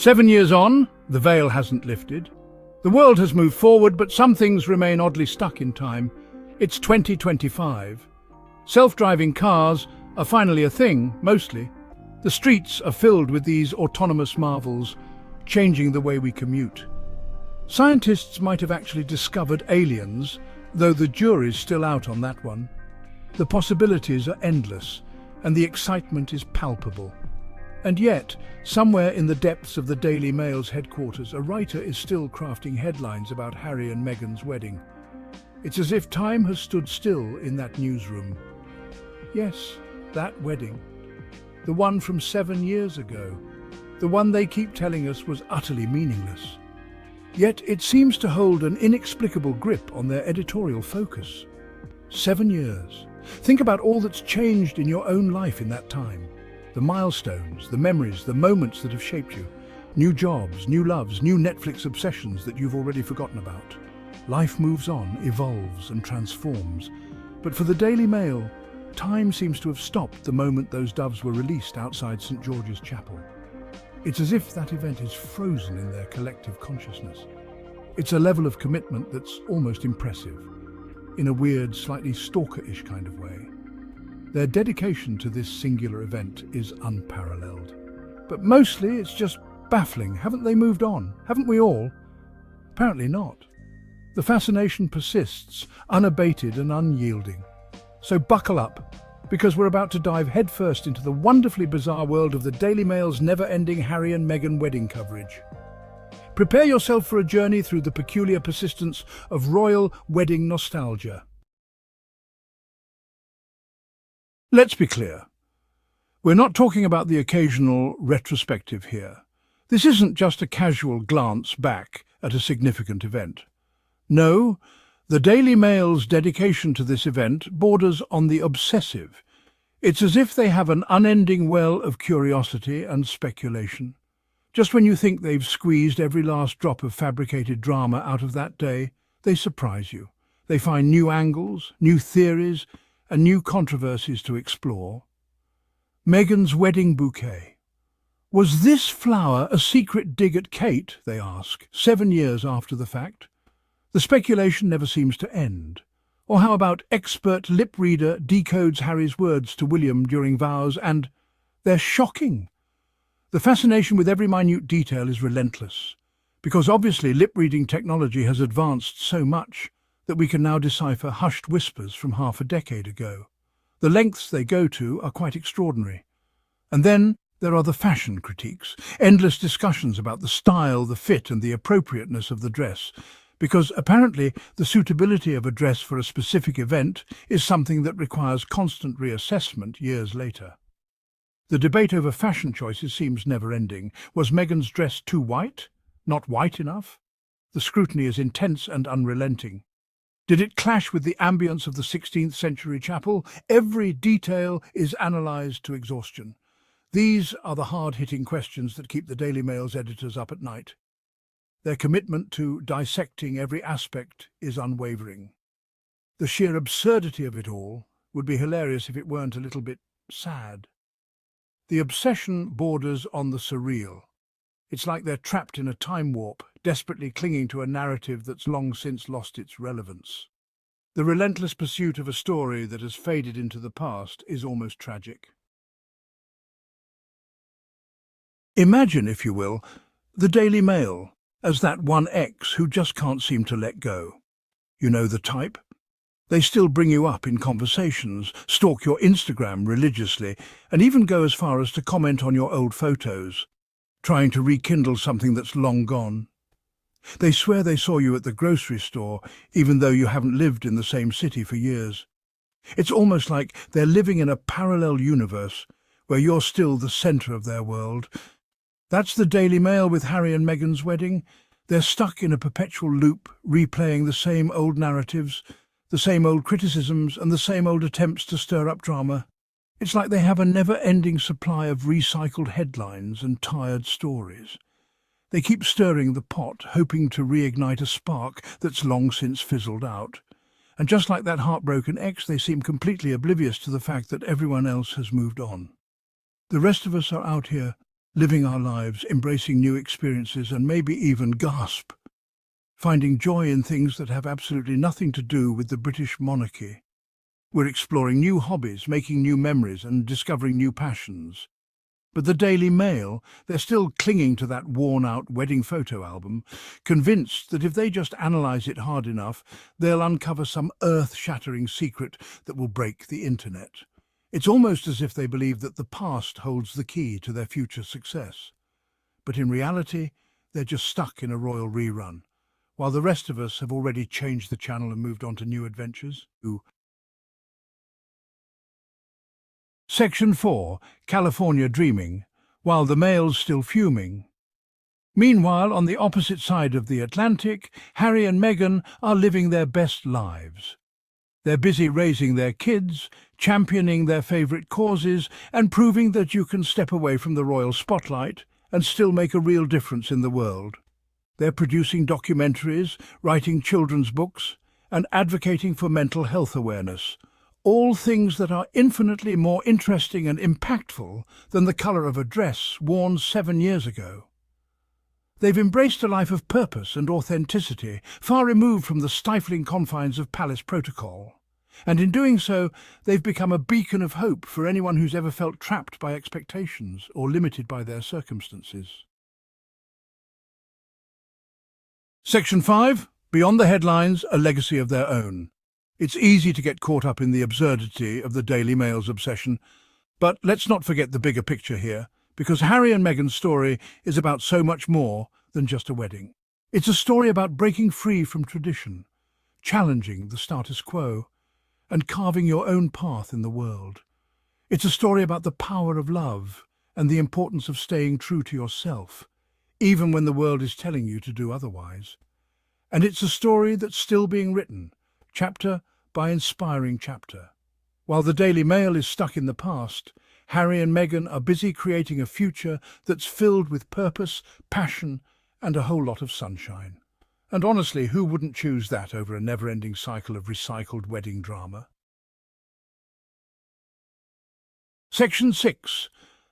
7 years on, the veil hasn't lifted. The world has moved forward, but some things remain oddly stuck in time. It's 2025. Self-driving cars are finally a thing, mostly. The streets are filled with these autonomous marvels, changing the way we commute. Scientists might have actually discovered aliens, though the jury's still out on that one. The possibilities are endless, and the excitement is palpable. And yet, somewhere in the depths of the Daily Mail's headquarters, a writer is still crafting headlines about Harry and Meghan's wedding. It's as if time has stood still in that newsroom. Yes, that wedding. The one from 7 years ago. The one they keep telling us was utterly meaningless. Yet it seems to hold an inexplicable grip on their editorial focus. 7 years. Think about all that's changed in your own life in that time. The milestones, the memories, the moments that have shaped you. New jobs, new loves, new Netflix obsessions that you've already forgotten about. Life moves on, evolves and transforms. But for the Daily Mail, time seems to have stopped the moment those doves were released outside St. George's Chapel. It's as if that event is frozen in their collective consciousness. It's a level of commitment that's almost impressive, in a weird, slightly stalker-ish kind of way. Their dedication to this singular event is unparalleled. But mostly it's just baffling. Haven't they moved on? Haven't we all? Apparently not. The fascination persists, unabated and unyielding. So buckle up, because we're about to dive headfirst into the wonderfully bizarre world of the Daily Mail's never-ending Harry and Meghan wedding coverage. Prepare yourself for a journey through the peculiar persistence of royal wedding nostalgia. Let's be clear. We're not talking about the occasional retrospective here. This isn't just a casual glance back at a significant event. No, the Daily Mail's dedication to this event borders on the obsessive. It's as if they have an unending well of curiosity and speculation. Just when you think they've squeezed every last drop of fabricated drama out of that day, they surprise you. They find new angles, new theories, and new controversies to explore. Meghan's wedding bouquet. Was this flower a secret dig at Kate, they ask, 7 years after the fact? The speculation never seems to end. Or how about expert lip reader decodes Harry's words to William during vows, and they're shocking. The fascination with every minute detail is relentless, because obviously lip-reading technology has advanced so much that we can now decipher hushed whispers from half a decade ago. The lengths they go to are quite extraordinary. And then there are the fashion critiques, endless discussions about the style, the fit and the appropriateness of the dress, because apparently the suitability of a dress for a specific event is something that requires constant reassessment years later. The debate over fashion choices seems never-ending. Was Meghan's dress too white? Not white enough? The scrutiny is intense and unrelenting. Did it clash with the ambience of the 16th century chapel? Every detail is analysed to exhaustion. These are the hard-hitting questions that keep the Daily Mail's editors up at night. Their commitment to dissecting every aspect is unwavering. The sheer absurdity of it all would be hilarious if it weren't a little bit sad. The obsession borders on the surreal. It's like they're trapped in a time warp, desperately clinging to a narrative that's long since lost its relevance. The relentless pursuit of a story that has faded into the past is almost tragic. Imagine, if you will, the Daily Mail as that one ex who just can't seem to let go. You know the type? They still bring you up in conversations, stalk your Instagram religiously, and even go as far as to comment on your old photos, trying to rekindle something that's long gone. They swear they saw you at the grocery store, even though you haven't lived in the same city for years. It's almost like they're living in a parallel universe where you're still the centre of their world. That's the Daily Mail with Harry and Meghan's wedding. They're stuck in a perpetual loop, replaying the same old narratives, the same old criticisms and the same old attempts to stir up drama. It's like they have a never-ending supply of recycled headlines and tired stories. They keep stirring the pot, hoping to reignite a spark that's long since fizzled out. And just like that heartbroken ex, they seem completely oblivious to the fact that everyone else has moved on. The rest of us are out here, living our lives, embracing new experiences, and maybe even gasp, finding joy in things that have absolutely nothing to do with the British monarchy. We're exploring new hobbies, making new memories, and discovering new passions. But the Daily Mail, they're still clinging to that worn-out wedding photo album, convinced that if they just analyse it hard enough, they'll uncover some earth-shattering secret that will break the internet. It's almost as if they believe that the past holds the key to their future success. But in reality, they're just stuck in a royal rerun, while the rest of us have already changed the channel and moved on to new adventures. Section 4. California Dreaming, while the Mail's still fuming. Meanwhile, on the opposite side of the Atlantic, Harry and Meghan are living their best lives. They're busy raising their kids, championing their favourite causes, and proving that you can step away from the royal spotlight and still make a real difference in the world. They're producing documentaries, writing children's books, and advocating for mental health awareness. All things that are infinitely more interesting and impactful than the colour of a dress worn 7 years ago. They've embraced a life of purpose and authenticity, far removed from the stifling confines of palace protocol. And in doing so, they've become a beacon of hope for anyone who's ever felt trapped by expectations or limited by their circumstances. Section 5. Beyond the headlines, a legacy of their own. It's easy to get caught up in the absurdity of the Daily Mail's obsession, but let's not forget the bigger picture here, because Harry and Meghan's story is about so much more than just a wedding. It's a story about breaking free from tradition, challenging the status quo, and carving your own path in the world. It's a story about the power of love and the importance of staying true to yourself, even when the world is telling you to do otherwise. And it's a story that's still being written, chapter by inspiring chapter. While the Daily Mail is stuck in the past, Harry and Meghan are busy creating a future that's filled with purpose, passion, and a whole lot of sunshine. And honestly, who wouldn't choose that over a never-ending cycle of recycled wedding drama? Section 6.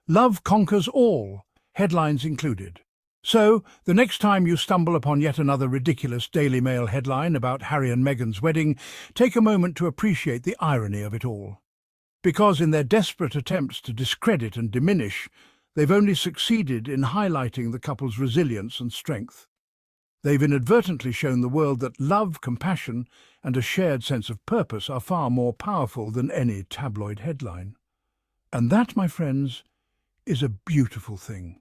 Love Conquers All, headlines included. So, the next time you stumble upon yet another ridiculous Daily Mail headline about Harry and Meghan's wedding, take a moment to appreciate the irony of it all. Because in their desperate attempts to discredit and diminish, they've only succeeded in highlighting the couple's resilience and strength. They've inadvertently shown the world that love, compassion, and a shared sense of purpose are far more powerful than any tabloid headline. And that, my friends, is a beautiful thing.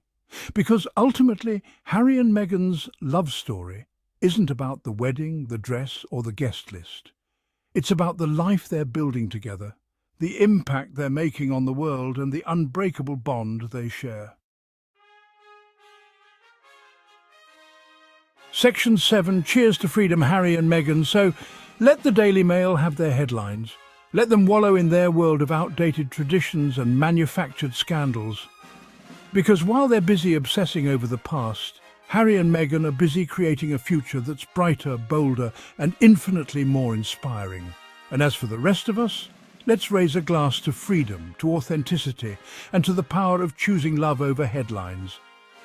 Because ultimately, Harry and Meghan's love story isn't about the wedding, the dress, or the guest list. It's about the life they're building together, the impact they're making on the world, and the unbreakable bond they share. Section 7. Cheers to freedom, Harry and Meghan. So, let the Daily Mail have their headlines. Let them wallow in their world of outdated traditions and manufactured scandals. Because while they're busy obsessing over the past, Harry and Meghan are busy creating a future that's brighter, bolder, and infinitely more inspiring. And as for the rest of us, let's raise a glass to freedom, to authenticity, and to the power of choosing love over headlines.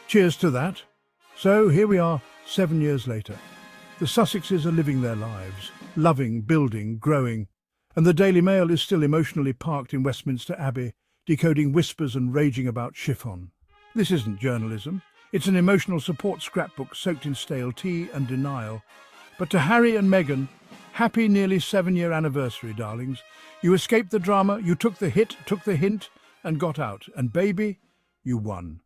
Cheers to that. So here we are, 7 years later. The Sussexes are living their lives, loving, building, growing, and the Daily Mail is still emotionally parked in Westminster Abbey, decoding whispers and raging about chiffon. This isn't journalism. It's an emotional support scrapbook soaked in stale tea and denial. But to Harry and Meghan, happy nearly 7-year anniversary, darlings. You escaped the drama, you took the hit, took the hint, and got out. And baby, you won.